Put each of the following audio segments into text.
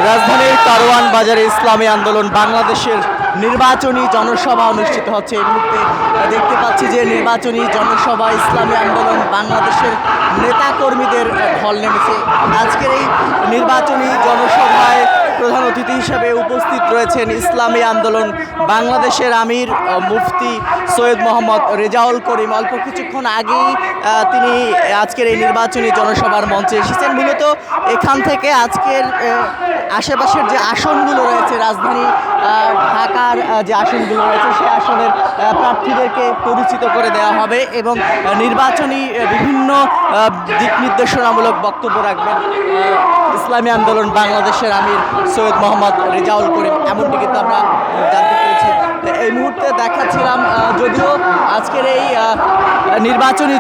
রাজধানীর কারওয়ান বাজারে ইসলামী আন্দোলন বাংলাদেশের নির্বাচনী জনসভা অনুষ্ঠিত হচ্ছে। এই মুহূর্তে দেখতে পাচ্ছি যে নির্বাচনী জনসভা ইসলামী আন্দোলন বাংলাদেশের নেতাকর্মীদের ঢল নেমেছে। আজকের এই নির্বাচনী জনসভায় প্রধান অতিথি হিসেবে উপস্থিত রয়েছেন ইসলামী আন্দোলন বাংলাদেশের আমির মুফতি সৈয়দ মোহাম্মদ রেজাউল করিম। অল্প কিছুক্ষণ আগেই তিনি আজকের এই নির্বাচনী জনসভার মঞ্চে এসেছেন। মূলত এখান থেকে আজকের আশেপাশের যে আসনগুলো রয়েছে, রাজধানী ঢাকার যে আসনগুলো রয়েছে, সেই আসনের প্রার্থীদেরকে পরিচিত করে দেওয়া হবে এবং নির্বাচনী বিভিন্ন দিক নির্দেশনামূলক বক্তব্য রাখবেন ইসলামী আন্দোলন বাংলাদেশের আমির সৈয়দ মোহাম্মদ রেজাউল করিম, এমনটি কিন্তু আমরা জানতে পেরেছি। এই মুহূর্তে দেখাচ্ছিলাম যদিও আজকের এই নির্বাচনী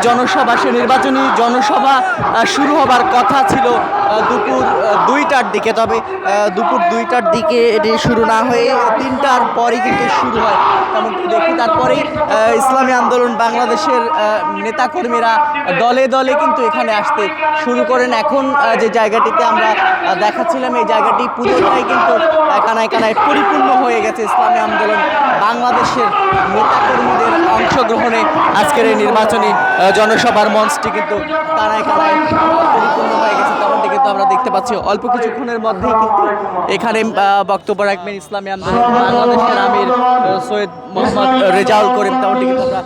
জনসভা শুরু হবার কথা ছিল দুপুর 2টার দিকে, তবে দুপুর 2টার দিকে এটি শুরু না হয়ে 3টার পরই কিন্তু শুরু হয় তেমনটি দেখি। তারপরেই ইসলামী আন্দোলন বাংলাদেশের নেতাকর্মীরা দলে দলে কিন্তু এখানে আসতে শুরু করেন। এখন যে জায়গাটিতে আমরা দেখাচ্ছিলাম, এই জায়গাটি পুরোটাই কিন্তু কানায় কানায় পরিপূর্ণ হয়ে গেছে ইসলামী আন্দোলন বাংলাদেশের নেতাকর্মীদের অংশগ্রহণে। আজকের এই নির্বাচনী জনসভার মঞ্চটি কিন্তু কানায় কানায় পরিপূর্ণ হয়ে গেছে তেমনটি কিন্তু আমরা দেখতে পাচ্ছি। অল্প কিছুক্ষণের মধ্যেই কিন্তু এখানে বক্তব্য রাখবেন ইসলামী আন্দোলন বাংলাদেশের আমির সৈয়দ মোহাম্মদ রেজাউল করিম, তেমনটি কিন্তু আমরা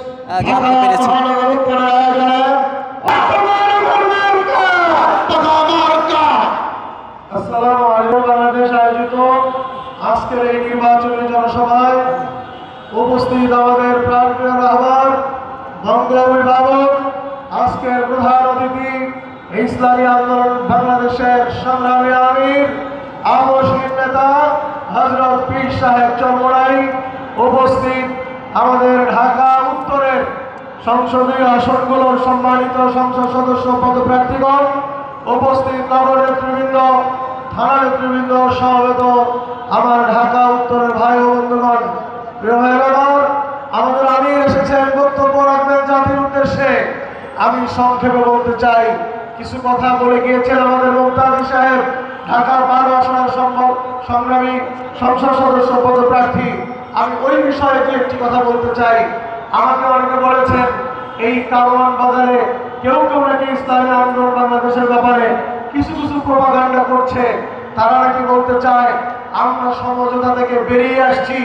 জানতে পেরেছি। বাংলাদেশ আয়োজিত আজকের এই নির্বাচনী জনসভায় উপস্থিত আমাদের প্রাণপ্রিয় রাহবার, বঙ্গ অভিভাবক, আজকের প্রধান অতিথি ইসলামী আন্দোলন বাংলাদেশের সংগ্রামী আমির আবশ্যিক নেতা হযরত পীর সাহেব চরমোনাই, উপস্থিত আমাদের ঢাকা উত্তরের সংসদীয় আসনগুলোর সম্মানিত সংসদ সদস্য পদপ্রার্থীগণ, উপস্থিত নগর নেতৃবৃন্দ, থানা নেতৃবৃন্দ, সমবেত আমার ঢাকা উত্তরের ভাই ও বন্ধুগণ, প্রিয় ভাইরা, আমাদের আমির এসেছেন বক্তব্য রাখবেন জাতির উদ্দেশ্যে। আমি সংক্ষেপে বলতে চাই, কিছু কথা বলে গিয়েছেন আমাদের মুক্তাদি সাহেব, ঢাকার 12 আসনের সংগ্রামী সংসদ সদস্য পদপ্রার্থী। আমি ওই বিষয়ে যে একটি কথা বলতে চাই। আমাকে অনেকে বলেছেন এই কারওয়ান বাজারে কেউ কেউ নাকি ইসলামী আন্দোলন বাংলাদেশের ব্যাপারে কিছু কিছু প্রপাগান্ডা করছে। তারা নাকি বলতে চায় আমরা সমঝোতা থেকে বেরিয়ে আসছি,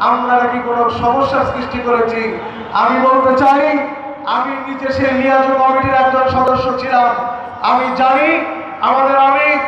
আমরা নাকি কোনো সমস্যার সৃষ্টি করেছি। আমি বলতে চাই, আমি নিজে সেই লিয়াজু কমিটির একজন সদস্য ছিলাম। আমি জানি আমাদের আমির